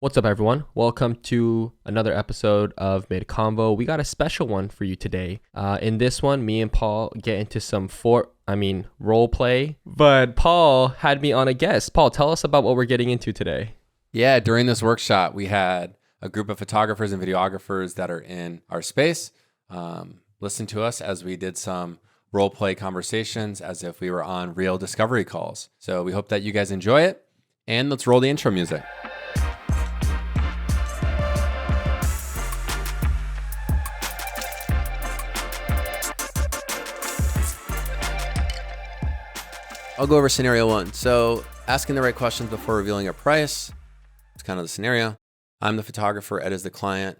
What's up, everyone? Welcome to another episode of Mid Convo. We got a special one for you today. In this one, me and Paul get into some role play. But Paul had me on a guest. Paul, tell us about what we're getting into today. Yeah, during this workshop, we had a group of photographers and videographers that are in our space listen to us as we did some role play conversations as if we were on real discovery calls. So we hope that you guys enjoy it. And let's roll the intro music. I'll go over scenario one. So asking the right questions before revealing a price. It's kind of the scenario. I'm the photographer. Ed is the client.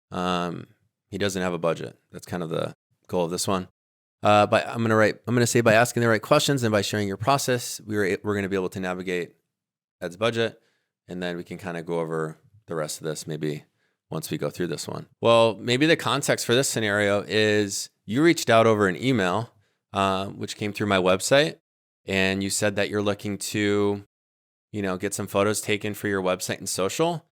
He doesn't have a budget. That's kind of the goal of this one. I'm going to say by asking the right questions and by sharing your process, we're going to be able to navigate Ed's budget. And then we can kind of go over the rest of this maybe once we go through this one. Well, maybe the context for this scenario is you reached out over an email, which came through my website. And you said that you're looking to, get some photos taken for your website and social.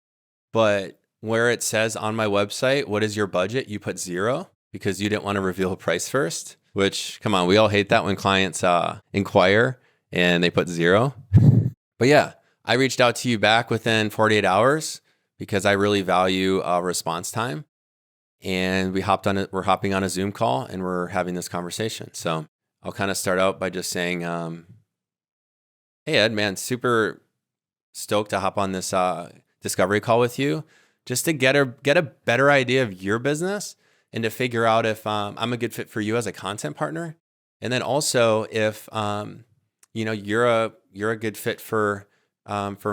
But where it says on my website, what is your budget? You put 0 because you didn't want to reveal a price first, which, come on, we all hate that when clients inquire and they put 0. But yeah, I reached out to you back within 48 hours because I really value response time. And we're hopping on a Zoom call and we're having this conversation. So I'll kind of start out by just saying, hey, Ed, man, super stoked to hop on this discovery call with you just to get a better idea of your business and to figure out if I'm a good fit for you as a content partner. And then also if, you're a good fit for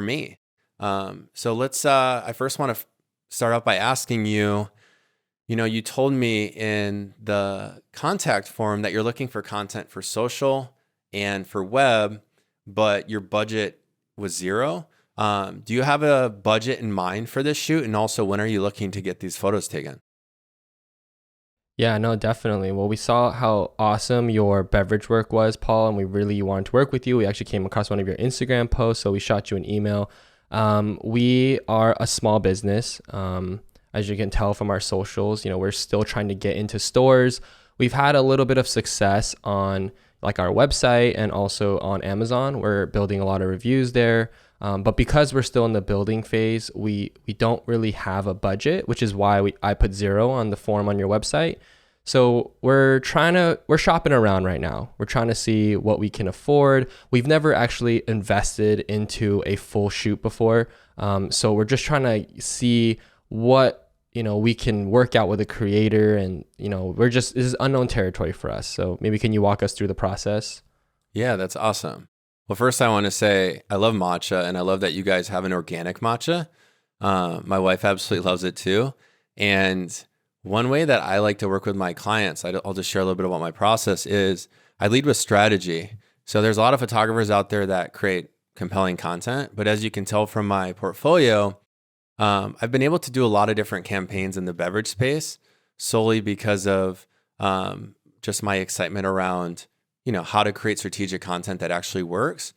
me. So let's, I first want to start out by asking you, you told me in the contact form that you're looking for content for social and for web, but your budget was 0. Do you have a budget in mind for this shoot? And also, when are you looking to get these photos taken? Yeah, no, definitely. Well, we saw how awesome your beverage work was, Paul, and we really wanted to work with you. We actually came across one of your Instagram posts, so we shot you an email. We are a small business. As you can tell from our socials, we're still trying to get into stores. We've had a little bit of success on like our website and also on Amazon. We're building a lot of reviews there. But because we're still in the building phase, we don't really have a budget, which is why I put 0 on the form on your website. So we're shopping around right now. We're trying to see what we can afford. We've never actually invested into a full shoot before. So we're just trying to see what we can work out with a creator, and this is unknown territory for us. So maybe can you walk us through the process? Yeah, that's awesome. Well, first I want to say I love matcha, and I love that you guys have an organic matcha. My wife absolutely loves it too. And one way that I like to work with my clients, I'll just share a little bit about my process, is I lead with strategy. So there's a lot of photographers out there that create compelling content, but as you can tell from my portfolio, I've been able to do a lot of different campaigns in the beverage space solely because of just my excitement around, how to create strategic content that actually works.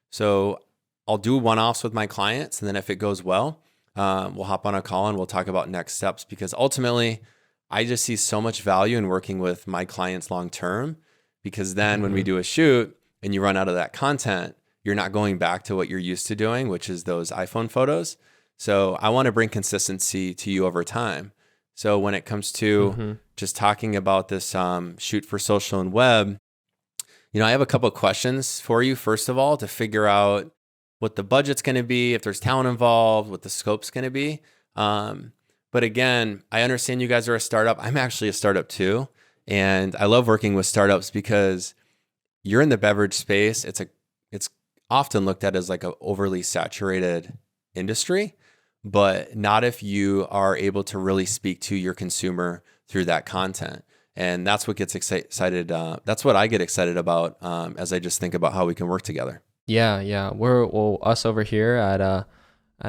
So I'll do one-offs with my clients, and then if it goes well, we'll hop on a call and we'll talk about next steps, because ultimately I just see so much value in working with my clients long-term, because then when we do a shoot and you run out of that content, you're not going back to what you're used to doing, which is those iPhone photos. So I want to bring consistency to you over time. So when it comes to just talking about this shoot for social and web, I have a couple of questions for you, first of all, to figure out what the budget's going to be, if there's talent involved, what the scope's going to be. But again, I understand you guys are a startup. I'm actually a startup too. And I love working with startups because you're in the beverage space. It's often looked at as like an overly saturated industry, but not if you are able to really speak to your consumer through that content. And that's what gets excited. That's what I get excited about as I just think about how we can work together. Yeah. Us over here at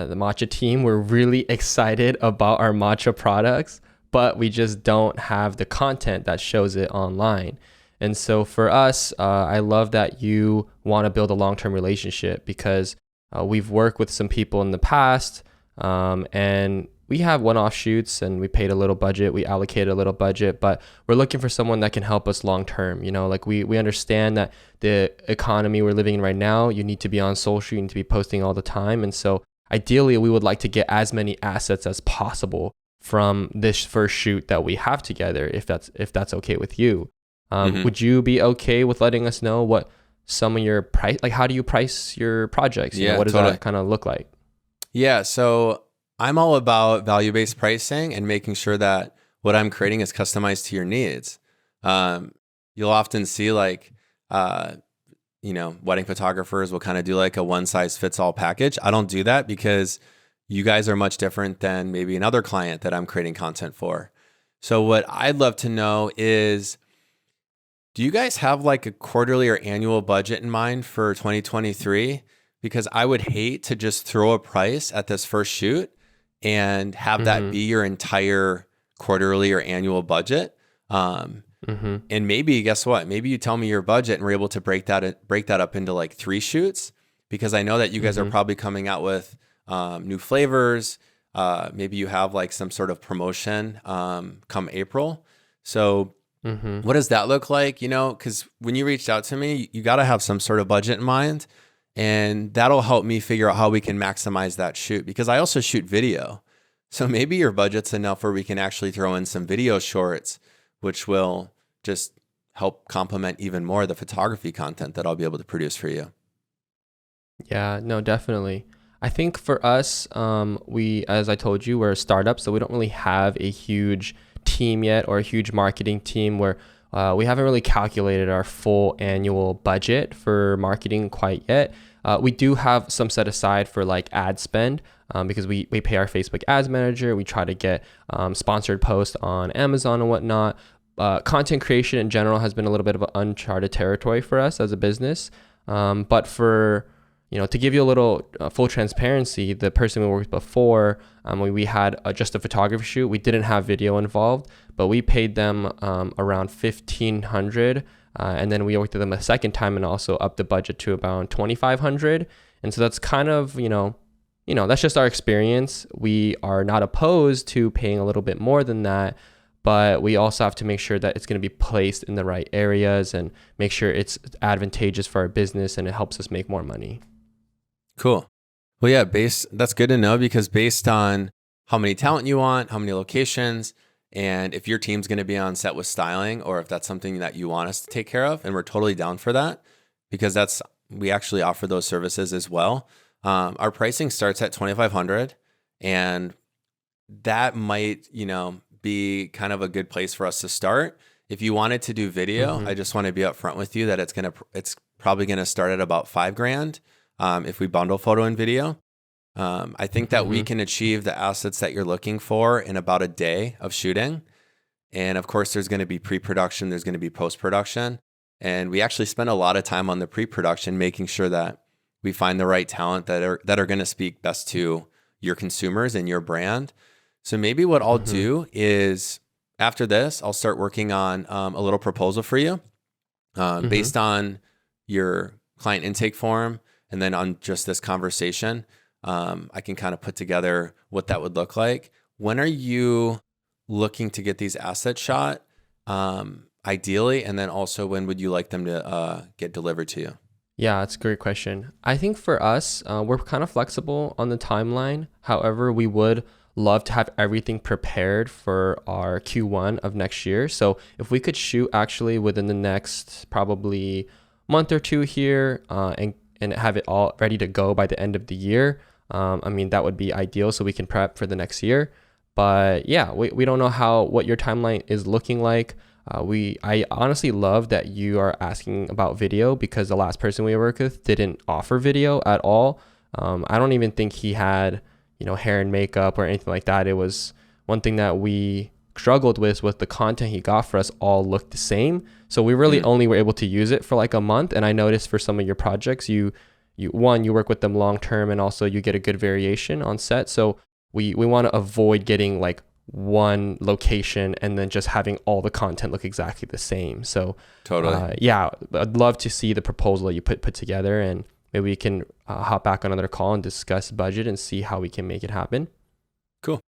the matcha team, we're really excited about our matcha products, but we just don't have the content that shows it online. And so for us, I love that you want to build a long-term relationship, because we've worked with some people in the past And we have one-off shoots and we paid a little budget, we allocated a little budget, but we're looking for someone that can help us long term. Like we understand that the economy we're living in right now, you need to be on social, you need to be posting all the time. And so ideally we would like to get as many assets as possible from this first shoot that we have together, if that's okay with you. Would you be okay with letting us know what some of your price, like how do you price your projects? What does that kind of look like? Yeah, so I'm all about value-based pricing and making sure that what I'm creating is customized to your needs. You'll often see like, wedding photographers will kind of do like a one-size-fits-all package. I don't do that because you guys are much different than maybe another client that I'm creating content for. So what I'd love to know is, do you guys have like a quarterly or annual budget in mind for 2023? Because I would hate to just throw a price at this first shoot and have that be your entire quarterly or annual budget. And maybe, guess what? Maybe you tell me your budget and we're able to break that up into like 3 shoots, because I know that you guys are probably coming out with new flavors. Maybe you have like some sort of promotion come April. So what does that look like? Because when you reached out to me, you got to have some sort of budget in mind. And that'll help me figure out how we can maximize that shoot, because I also shoot video. So maybe your budget's enough where we can actually throw in some video shorts, which will just help complement even more the photography content that I'll be able to produce for you. Yeah, no, definitely. I think for us, as I told you, we're a startup, so we don't really have a huge team yet or a huge marketing team where we haven't really calculated our full annual budget for marketing quite yet. We do have some set aside for like ad spend because we pay our Facebook ads manager. We try to get sponsored posts on Amazon and whatnot. Content creation in general has been a little bit of an uncharted territory for us as a business. But for to give you a little full transparency, the person we worked with before, we had just a photography shoot. We didn't have video involved, but we paid them around $1,500, and then we worked with them a second time and also upped the budget to about $2,500. And so that's kind of that's just our experience. We are not opposed to paying a little bit more than that, but we also have to make sure that it's going to be placed in the right areas and make sure it's advantageous for our business and it helps us make more money. Cool. Well, yeah, that's good to know, because based on how many talent you want, how many locations, and if your team's going to be on set with styling, or if that's something that you want us to take care of, and we're totally down for that, because we actually offer those services as well. Our pricing starts at $2,500, and that might, be kind of a good place for us to start. If you wanted to do video, I just want to be upfront with you that it's probably going to start at about $5,000. If we bundle photo and video. I think that we can achieve the assets that you're looking for in about a day of shooting. And of course, there's going to be pre-production, there's going to be post-production. And we actually spend a lot of time on the pre-production, making sure that we find the right talent that are going to speak best to your consumers and your brand. So maybe what I'll do is, after this, I'll start working on a little proposal for you based on your client intake form. And then on just this conversation, I can kind of put together what that would look like. When are you looking to get these assets shot, ideally? And then also, when would you like them to get delivered to you? Yeah, that's a great question. I think for us, we're kind of flexible on the timeline. However, we would love to have everything prepared for our Q1 of next year. So if we could shoot actually within the next probably month or two here and have it all ready to go by the end of the year, that would be ideal, so we can prep for the next year. But yeah, we don't know what your timeline is looking like. I honestly love that you are asking about video, because the last person we worked with didn't offer video at all. I don't even think he had hair and makeup or anything like that. It was one thing that we struggled with the content he got for us all looked the same. So we really only were able to use it for like a month. And I noticed for some of your projects, you work with them long term, and also you get a good variation on set. So we want to avoid getting like one location and then just having all the content look exactly the same. So totally, yeah, I'd love to see the proposal that you put together, and maybe we can hop back on another call and discuss budget and see how we can make it happen. Cool.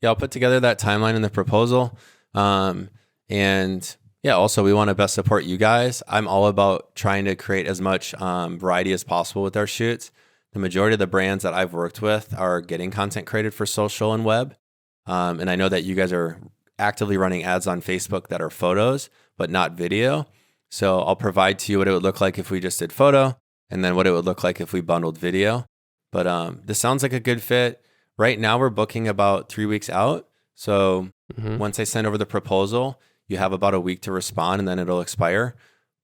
Yeah, I'll put together that timeline in the proposal. And yeah, also we want to best support you guys. I'm all about trying to create as much variety as possible with our shoots. The majority of the brands that I've worked with are getting content created for social and web. And I know that you guys are actively running ads on Facebook that are photos, but not video. So I'll provide to you what it would look like if we just did photo, and then what it would look like if we bundled video. But this sounds like a good fit. Right now we're booking about 3 weeks out. So once I send over the proposal, you have about a week to respond and then it'll expire.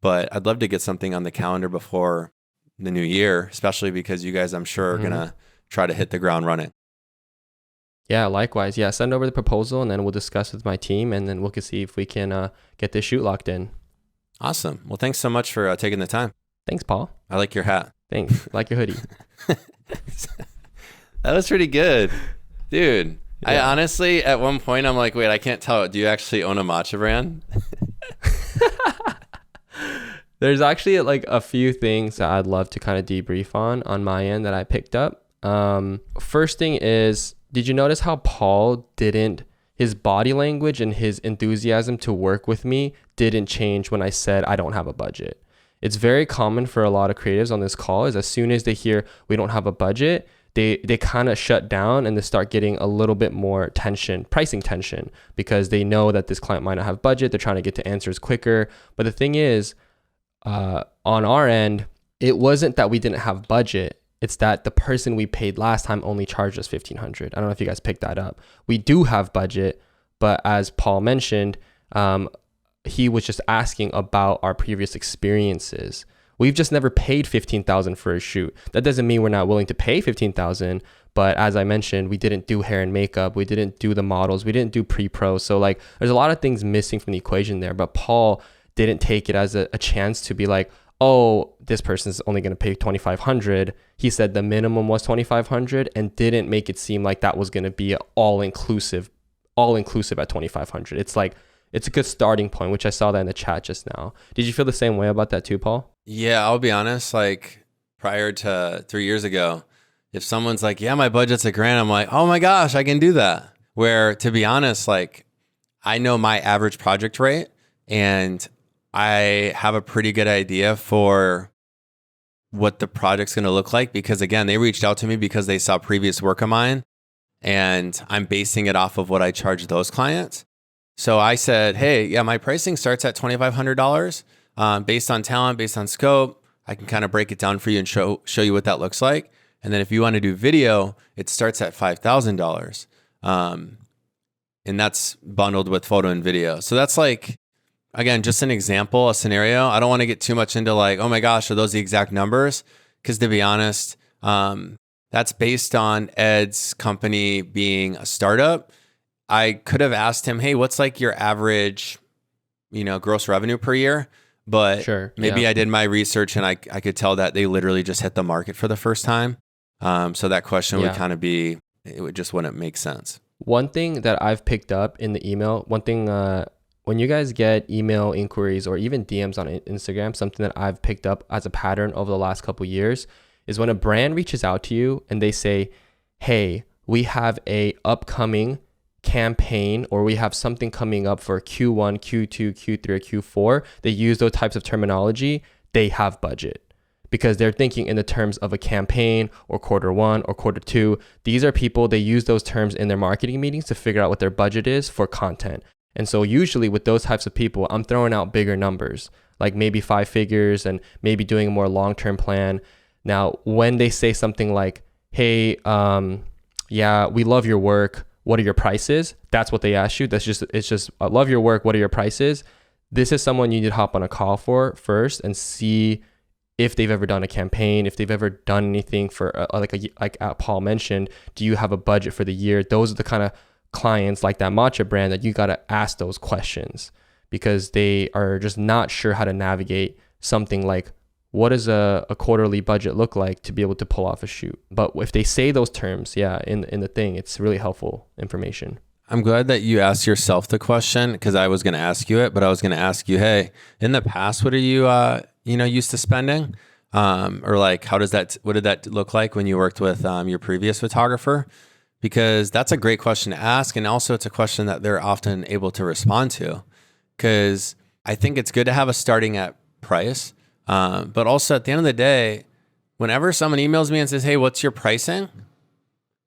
But I'd love to get something on the calendar before the new year, especially because you guys, I'm sure, are going to try to hit the ground running. Yeah, likewise. Yeah, send over the proposal and then we'll discuss with my team and then we'll see if we can get this shoot locked in. Awesome. Well, thanks so much for taking the time. Thanks, Paul. I like your hat. Thanks. I like your hoodie. That was pretty good. Dude, Yeah. I honestly, at one point, I'm like, wait, I can't tell. Do you actually own a matcha brand? There's actually like a few things that I'd love to kind of debrief on my end that I picked up. First thing is, did you notice how Paul his body language and his enthusiasm to work with me didn't change when I said I don't have a budget? It's very common for a lot of creatives on this call is as soon as they hear we don't have a budget, they kind of shut down and they start getting a little bit more pricing tension, because they know that this client might not have budget. They're trying to get to answers quicker. But the thing is, on our end, it wasn't that we didn't have budget. It's that the person we paid last time only charged us $1,500. I don't know if you guys picked that up. We do have budget, but as Paul mentioned, he was just asking about our previous experiences. We've just never paid $15,000 for a shoot. That doesn't mean we're not willing to pay $15,000, but as I mentioned, we didn't do hair and makeup. We didn't do the models. We didn't do pre-pro. So like, there's a lot of things missing from the equation there. But Paul didn't take it as a chance to be like, oh, this person's only going to pay $2,500. He said the minimum was $2,500 and didn't make it seem like that was going to be all inclusive at $2,500. It's like, it's a good starting point, which I saw that in the chat just now. Did you feel the same way about that too, Paul? Yeah, I'll be honest. Like prior to 3 years ago, if someone's like, yeah, my budget's $1,000, I'm like, oh my gosh, I can do that. Where to be honest, like I know my average project rate and I have a pretty good idea for what the project's going to look like, because again, they reached out to me because they saw previous work of mine and I'm basing it off of what I charge those clients. So I said, hey, yeah, my pricing starts at $2,500 based on talent, based on scope. I can kind of break it down for you and show you what that looks like. And then if you want to do video, it starts at $5,000. And that's bundled with photo and video. So that's like, again, just an example, a scenario. I don't want to get too much into like, oh my gosh, are those the exact numbers? Because to be honest, that's based on Ed's company being a startup. I could have asked him, hey, what's like your average, gross revenue per year? But Sure, maybe yeah. I did my research and I could tell that they literally just hit the market for the first time. So that question would kind of be, it just wouldn't make sense. One thing that I've picked up in the email, when you guys get email inquiries or even DMs on Instagram, something that I've picked up as a pattern over the last couple of years is when a brand reaches out to you and they say, hey, we have a upcoming campaign or we have something coming up for Q1, Q2, Q3, or Q4. They use those types of terminology. They have budget because they're thinking in the terms of a campaign or Q1 or Q2. These are people, they use those terms in their marketing meetings to figure out what their budget is for content. And so usually with those types of people, I'm throwing out bigger numbers, like maybe 5 figures and maybe doing a more long-term plan. Now, when they say something like, hey, yeah, we love your work. What are your prices? That's what they ask you. It's just, I love your work. What are your prices? This is someone you need to hop on a call for first and see if they've ever done a campaign, if they've ever done anything for like Paul mentioned, do you have a budget for the year? Those are the kind of clients like that matcha brand that you got to ask those questions because they are just not sure how to navigate something like, what does a quarterly budget look like to be able to pull off a shoot? But if they say those terms, in the thing, it's really helpful information. I'm glad that you asked yourself the question because I was going to ask you it, but I was going to ask you, hey, in the past, what are you, used to spending? Or like, what did that look like when you worked with your previous photographer? Because that's a great question to ask. And also it's a question that they're often able to respond to, because I think it's good to have a starting at price. But also at the end of the day, whenever someone emails me and says, hey, what's your pricing?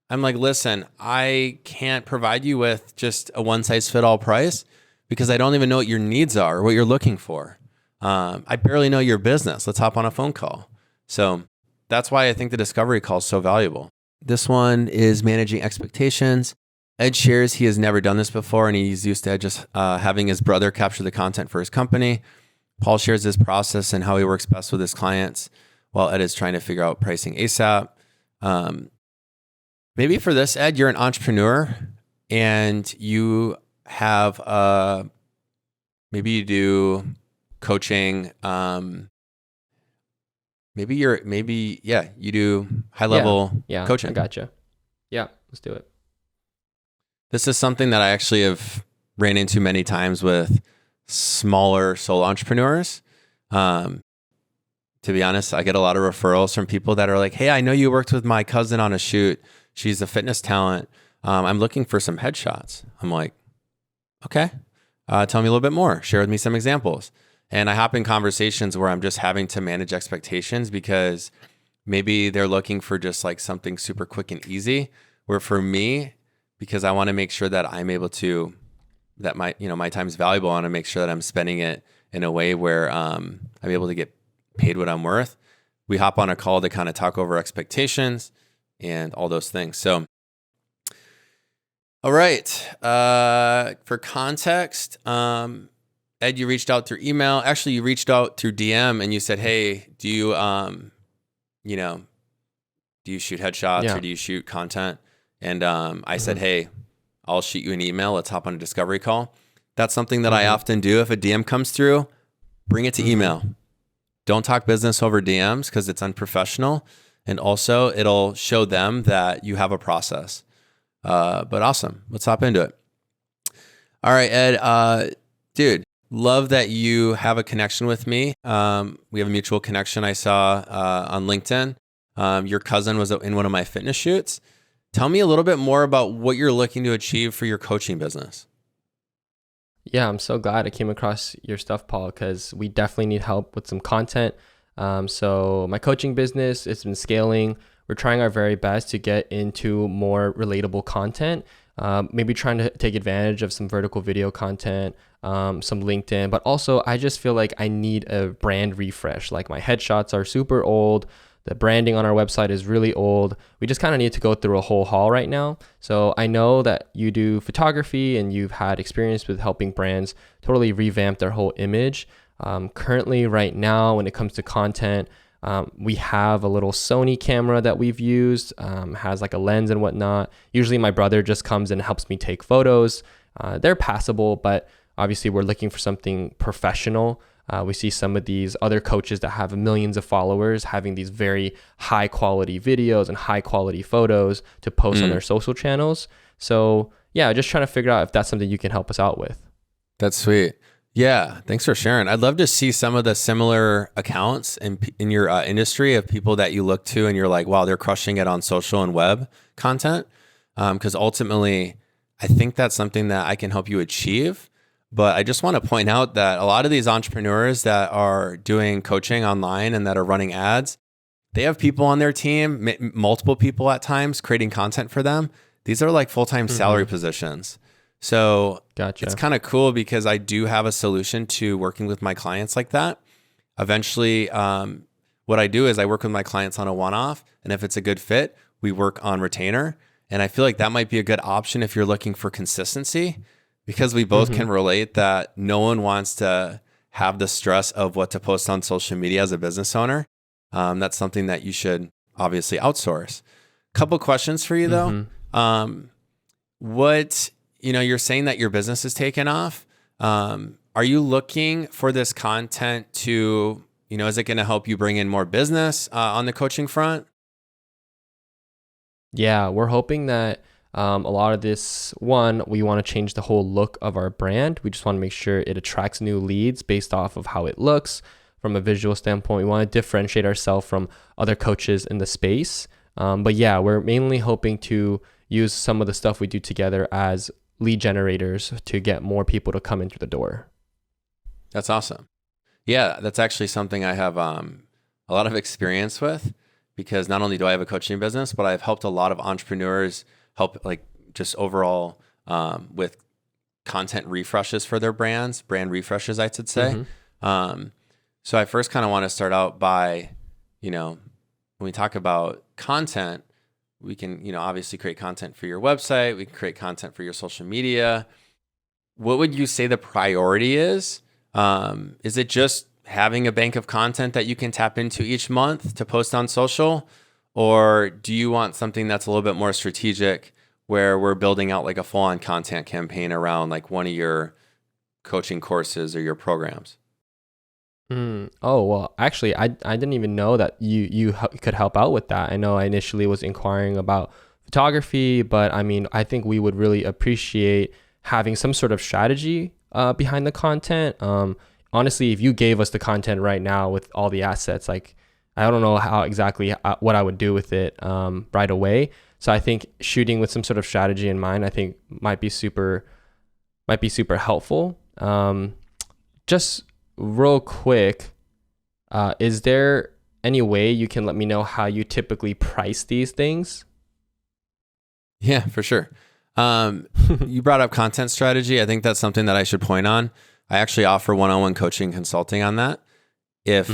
I'm like, listen, I can't provide you with just a one size fit all price because I don't even know what your needs are or what you're looking for. I barely know your business. Let's hop on a phone call. So that's why I think the discovery call is so valuable. This one is managing expectations. Ed shares he has never done this before and he's used to just having his brother capture the content for his company. Paul shares his process and how he works best with his clients while Ed is trying to figure out pricing ASAP. Maybe for this, Ed, you're an entrepreneur and you have, maybe you do coaching. You do high level coaching. I gotcha. Yeah, let's do it. This is something that I actually have ran into many times with smaller solo entrepreneurs. To be honest, I get a lot of referrals from people that are like, hey, I know you worked with my cousin on a shoot. She's a fitness talent. I'm looking for some headshots. I'm like, okay, tell me a little bit more. Share with me some examples. And I hop in conversations where I'm just having to manage expectations because maybe they're looking for just like something super quick and easy. Where for me, because I want to make sure that I'm able to, that my time is valuable. I want to make sure that I'm spending it in a way where I'm able to get paid what I'm worth. We hop on a call to kind of talk over expectations and all those things. So, all right. For context, Ed, you reached out through email. Actually, you reached out through DM and you said, hey, do you shoot headshots or do you shoot content? And I said, hey, I'll shoot you an email. Let's hop on a discovery call. That's something that I often do. If a DM comes through, bring it to email. Don't talk business over DMs because it's unprofessional. And also it'll show them that you have a process. But awesome. Let's hop into it. All right, Ed, dude, love that you have a connection with me. We have a mutual connection I saw on LinkedIn. Your cousin was in one of my fitness shoots. Tell me a little bit more about what you're looking to achieve for your coaching business. Yeah, I'm so glad I came across your stuff, Paul, because we definitely need help with some content. So my coaching business, it's been scaling. We're trying our very best to get into more relatable content, maybe trying to take advantage of some vertical video content, some LinkedIn, but also I just feel like I need a brand refresh. Like my headshots are super old. The branding on our website is really old. We just kind of need to go through a whole haul right now. So I know that you do photography and you've had experience with helping brands totally revamp their whole image. Currently, right now, when it comes to content, we have a little Sony camera that we've used, has like a lens and whatnot. Usually my brother just comes and helps me take photos. They're passable, but obviously we're looking for something professional. We see some of these other coaches that have millions of followers having these very high quality videos and high quality photos to post on their social channels. So yeah, just trying to figure out if that's something you can help us out with. That's sweet. Yeah, thanks for sharing. I'd love to see some of the similar accounts in your industry of people that you look to and you're like, wow, they're crushing it on social and web content. Because ultimately, I think that's something that I can help you achieve. But I just want to point out that a lot of these entrepreneurs that are doing coaching online and that are running ads, they have people on their team, multiple people at times creating content for them. These are like full-time salary positions. So It's kind of cool because I do have a solution to working with my clients like that. Eventually, what I do is I work with my clients on a one-off. And if it's a good fit, we work on retainer. And I feel like that might be a good option if you're looking for consistency, because we both can relate that no one wants to have the stress of what to post on social media as a business owner. That's something that you should obviously outsource. Couple questions for you though. You're saying that your business is taking off. Are you looking for this content to, is it going to help you bring in more business on the coaching front? Yeah, we're hoping that a lot of this, we want to change the whole look of our brand. We just want to make sure it attracts new leads based off of how it looks from a visual standpoint. We want to differentiate ourselves from other coaches in the space. But yeah, we're mainly hoping to use some of the stuff we do together as lead generators to get more people to come in through the door. That's awesome. Yeah, that's actually something I have a lot of experience with, because not only do I have a coaching business, but I've helped a lot of entrepreneurs help like just overall with content refreshes for their brands, brand refreshes, I should say. So I first kind of want to start out by, when we talk about content, we can, obviously create content for your website. We can create content for your social media. What would you say the priority is? Is it just having a bank of content that you can tap into each month to post on social? Or do you want something that's a little bit more strategic, where we're building out like a full-on content campaign around like one of your coaching courses or your programs? Oh, well, actually, I didn't even know that you could help out with that. I know I initially was inquiring about photography, but I mean, I think we would really appreciate having some sort of strategy behind the content. Honestly, if you gave us the content right now with all the assets, like I don't know how exactly what I would do with it right away. So I think shooting with some sort of strategy in mind, I think might be super helpful. Just real quick, is there any way you can let me know how you typically price these things? Yeah, for sure. You brought up content strategy. I think that's something that I should point on. I actually offer one-on-one coaching consulting on that. If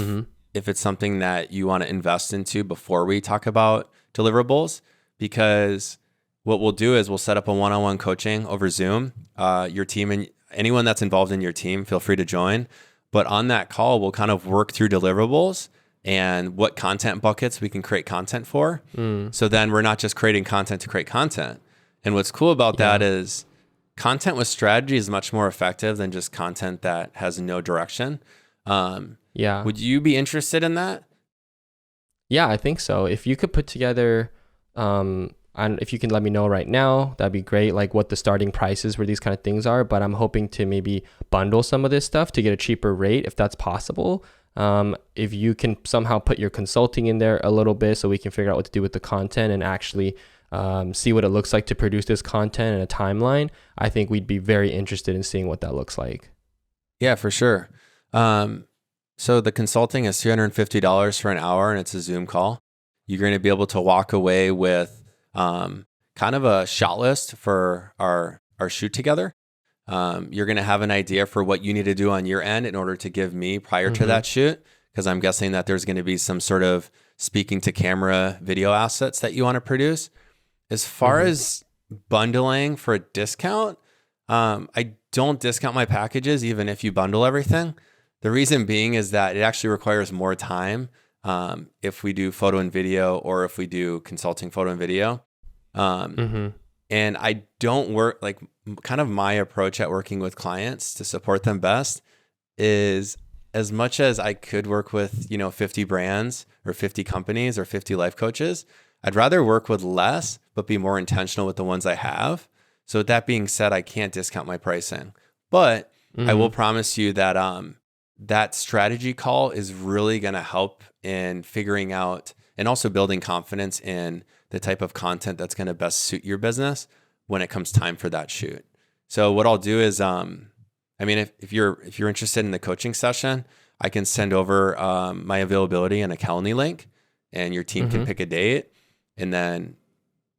it's something that you want to invest into before we talk about deliverables, because what we'll do is we'll set up a one-on-one coaching over Zoom. Your team and anyone that's involved in your team, feel free to join. But on that call, we'll kind of work through deliverables and what content buckets we can create content for. So then we're not just creating content to create content. And what's cool about that is content with strategy is much more effective than just content that has no direction. Would you be interested in that? Yeah, I think so. If you could put together, and if you can let me know right now, that'd be great. Like what the starting prices where these kind of things are. But I'm hoping to maybe bundle some of this stuff to get a cheaper rate if that's possible. If you can somehow put your consulting in there a little bit so we can figure out what to do with the content and actually see what it looks like to produce this content and a timeline, I think we'd be very interested in seeing what that looks like. Yeah, for sure. So the consulting is $350 for an hour, and it's a Zoom call. You're going to be able to walk away with kind of a shot list for our shoot together. You're going to have an idea for what you need to do on your end in order to give me prior to that shoot, because I'm guessing that there's going to be some sort of speaking to camera video assets that you want to produce. As far as bundling for a discount, I don't discount my packages even if you bundle everything. The reason being is that it actually requires more time if we do photo and video, or if we do consulting photo and video. And I don't work, like, kind of my approach at working with clients to support them best is, as much as I could work with, 50 brands or 50 companies or 50 life coaches, I'd rather work with less, but be more intentional with the ones I have. So with that being said, I can't discount my pricing, but I will promise you that that strategy call is really going to help in figuring out and also building confidence in the type of content that's going to best suit your business when it comes time for that shoot. So what I'll do is, if you're interested in the coaching session, I can send over my availability and a Calendly link, and your team can pick a date. And then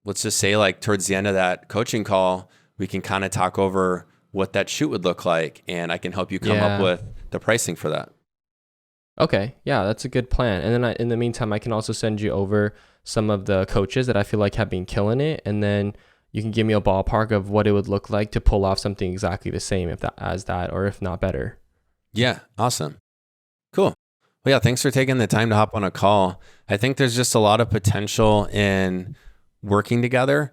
let's just say, like, towards the end of that coaching call, we can kind of talk over what that shoot would look like, and I can help you come up with the pricing for that. Okay. Yeah, that's a good plan. And then in the meantime, I can also send you over some of the coaches that I feel like have been killing it. And then you can give me a ballpark of what it would look like to pull off something exactly the same as that, or if not better. Yeah. Awesome. Cool. Well, yeah, thanks for taking the time to hop on a call. I think there's just a lot of potential in working together,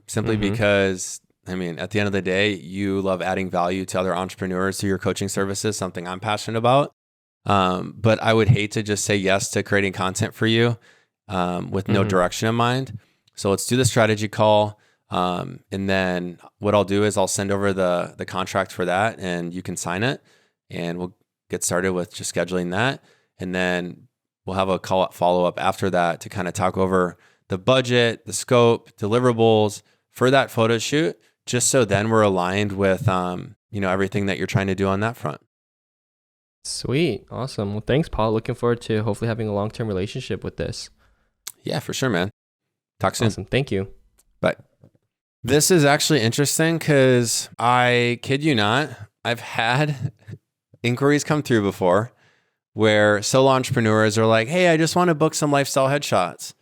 simply because, at the end of the day, you love adding value to other entrepreneurs through your coaching services, something I'm passionate about. But I would hate to just say yes to creating content for you with no direction in mind. So let's do the strategy call. And then what I'll do is I'll send over the contract for that, and you can sign it, and get started with just scheduling that. And then we'll have a follow-up after that to kind of talk over the budget, the scope, deliverables for that photo shoot, just so then we're aligned with, everything that you're trying to do on that front. Sweet. Awesome. Well, thanks, Paul. Looking forward to hopefully having a long-term relationship with this. Yeah, for sure, man. Talk soon. Awesome. Thank you. Bye. This is actually interesting because I kid you not, I've had inquiries come through before where solo entrepreneurs are like, hey, I just want to book some lifestyle headshots.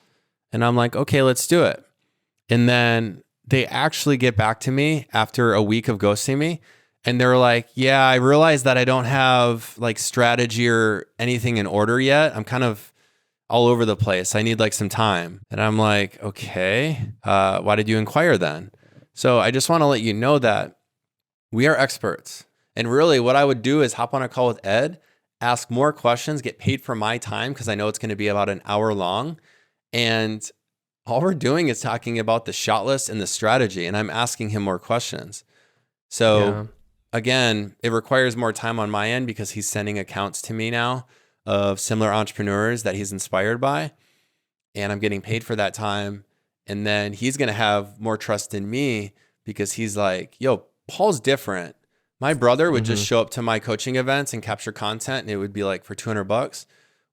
And I'm like, okay, let's do it. And then they actually get back to me after a week of ghosting me. And they're like, yeah, I realized that I don't have like strategy or anything in order yet. I'm kind of all over the place. I need like some time. And I'm like, okay, why did you inquire then? So I just want to let you know that we are experts. And really what I would do is hop on a call with Ed, ask more questions, get paid for my time because I know it's going to be about an hour long. And all we're doing is talking about the shot list and the strategy. And I'm asking him more questions. So again, it requires more time on my end because he's sending accounts to me now of similar entrepreneurs that he's inspired by. And I'm getting paid for that time. And then he's going to have more trust in me because he's like, yo, Paul's different. My brother would just show up to my coaching events and capture content and it would be like for $200,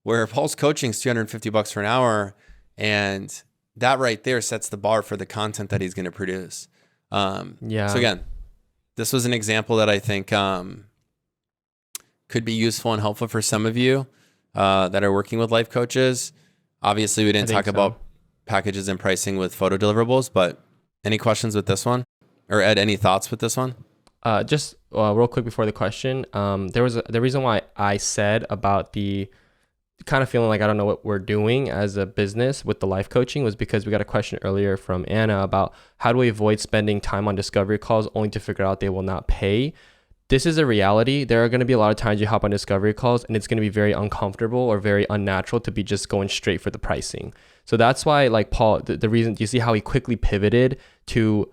where Paul's coaching is $250 for an hour. And that right there sets the bar for the content that he's going to produce. So again, this was an example that I think could be useful and helpful for some of you that are working with life coaches. Obviously, we didn't talk about packages and pricing with photo deliverables, but any questions with this one? Or Ed, any thoughts with this one? Just real quick before the question, the reason why I said about the kind of feeling like I don't know what we're doing as a business with the life coaching was because we got a question earlier from Anna about how do we avoid spending time on discovery calls only to figure out they will not pay. This is a reality. There are going to be a lot of times you hop on discovery calls and it's going to be very uncomfortable or very unnatural to be just going straight for the pricing. So that's why, like Paul, the reason, do you see how he quickly pivoted to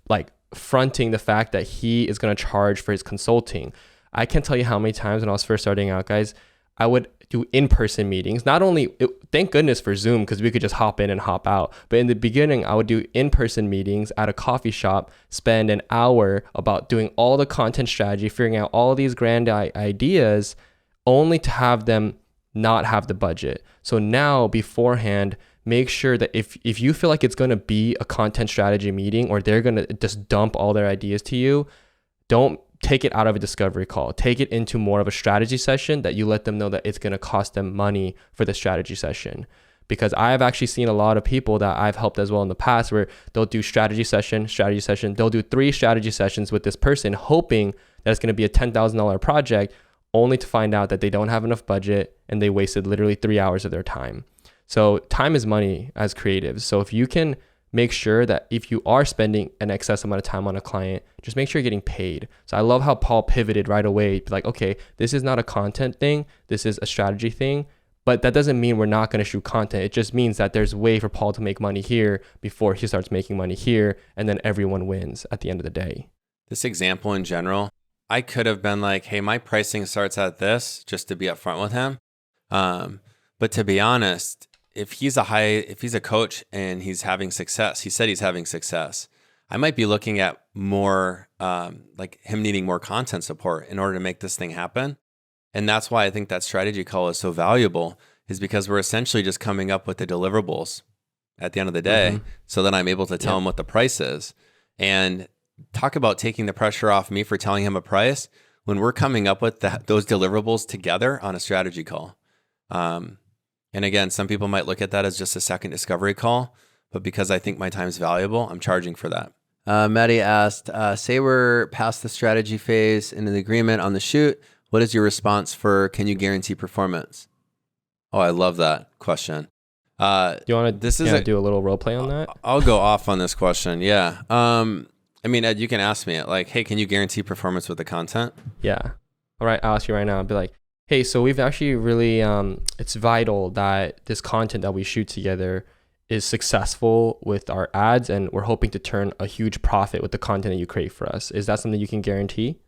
like fronting the fact that he is going to charge for his consulting? I can't tell you how many times when I was first starting out, guys, I would do in-person meetings. Not only, thank goodness for Zoom because we could just hop in and hop out. But in the beginning, I would do in-person meetings at a coffee shop, spend an hour about doing all the content strategy, figuring out all these grand ideas, only to have them not have the budget. So now beforehand, make sure that if you feel like it's going to be a content strategy meeting or they're going to just dump all their ideas to you, don't take it out of a discovery call. Take it into more of a strategy session that you let them know that it's going to cost them money for the strategy session. Because I have actually seen a lot of people that I've helped as well in the past where they'll do strategy session. They'll do 3 strategy sessions with this person, hoping that it's going to be a $10,000 project, only to find out that they don't have enough budget and they wasted literally 3 hours of their time. So time is money as creatives. So if you can make sure that if you are spending an excess amount of time on a client, just make sure you're getting paid. So I love how Paul pivoted right away. Like, okay, this is not a content thing. This is a strategy thing. But that doesn't mean we're not going to shoot content. It just means that there's a way for Paul to make money here before he starts making money here. And then everyone wins at the end of the day. This example in general, I could have been like, hey, my pricing starts at this just to be upfront with him. But to be honest, if he's a coach and he's having success, he said he's having success, I might be looking at more like him needing more content support in order to make this thing happen. And that's why I think that strategy call is so valuable, is because we're essentially just coming up with the deliverables at the end of the day. So that I'm able to tell him what the price is. And talk about taking the pressure off me for telling him a price when we're coming up with those deliverables together on a strategy call. And again, some people might look at that as just a second discovery call, but because I think my time is valuable, I'm charging for that. Maddie asked, say we're past the strategy phase and an agreement on the shoot. What is your response for, can you guarantee performance? Oh, I love that question. Do you want to do a little role play on that? I'll go off on this question. Yeah. I mean, Ed, you can ask me it like, hey, can you guarantee performance with the content? Yeah. All right. I'll ask you right now. I'll be like, hey, so we've actually really, it's vital that this content that we shoot together is successful with our ads, and we're hoping to turn a huge profit with the content that you create for us. Is that something you can guarantee?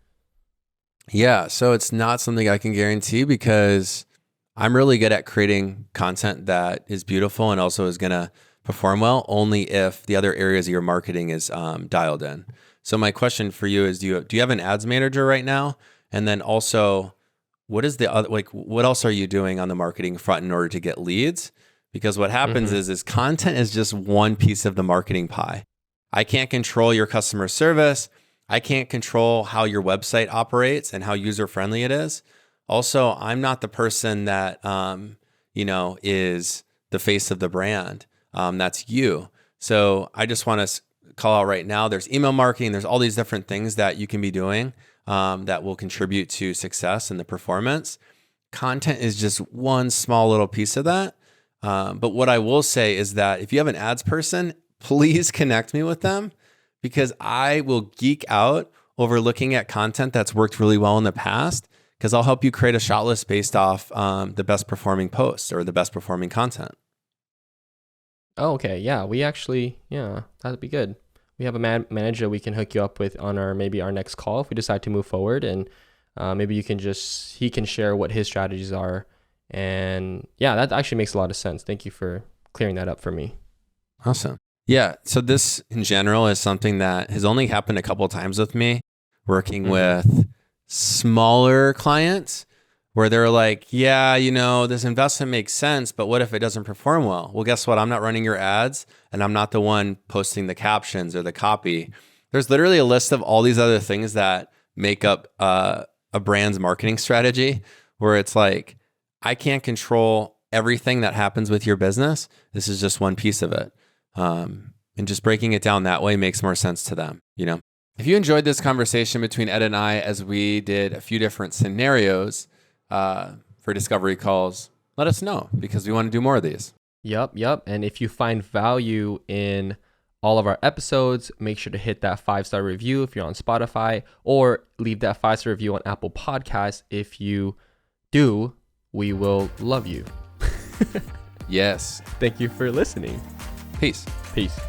Yeah, so it's not something I can guarantee because I'm really good at creating content that is beautiful and also is going to perform well only if the other areas of your marketing is dialed in. So my question for you is, do you have an ads manager right now? And then also, what is the other, like, what else are you doing on the marketing front in order to get leads? Because what happens is content is just one piece of the marketing pie. I can't control your customer service. I can't control how your website operates and how user friendly it is. Also, I'm not the person that is the face of the brand. That's you. So I just want to call out right now. There's email marketing. There's all these different things that you can be doing that will contribute to success and the performance. Content is just one small little piece of that. But what I will say is that if you have an ads person, please connect me with them, because I will geek out over looking at content that's worked really well in the past, because I'll help you create a shot list based off the best performing posts or the best performing content. Oh, okay. Yeah, that'd be good. We have a manager we can hook you up with on maybe our next call if we decide to move forward, and maybe he can share what his strategies are. And yeah, that actually makes a lot of sense. Thank you for clearing that up for me. Awesome. Yeah. So this in general is something that has only happened a couple of times with me, working with smaller clients where they're like, yeah, this investment makes sense, but what if it doesn't perform well? Well, guess what? I'm not running your ads and I'm not the one posting the captions or the copy. There's literally a list of all these other things that make up a brand's marketing strategy, where it's like, I can't control everything that happens with your business. This is just one piece of it. And just breaking it down that way makes more sense to them, If you enjoyed this conversation between Ed and I as we did a few different scenarios for discovery calls, let us know, because we want to do more of these. Yep. And if you find value in all of our episodes, make sure to hit that 5-star review if you're on Spotify, or leave that 5-star review on Apple Podcasts. If you do, we will love you. Yes. Thank you for listening. Peace. Peace.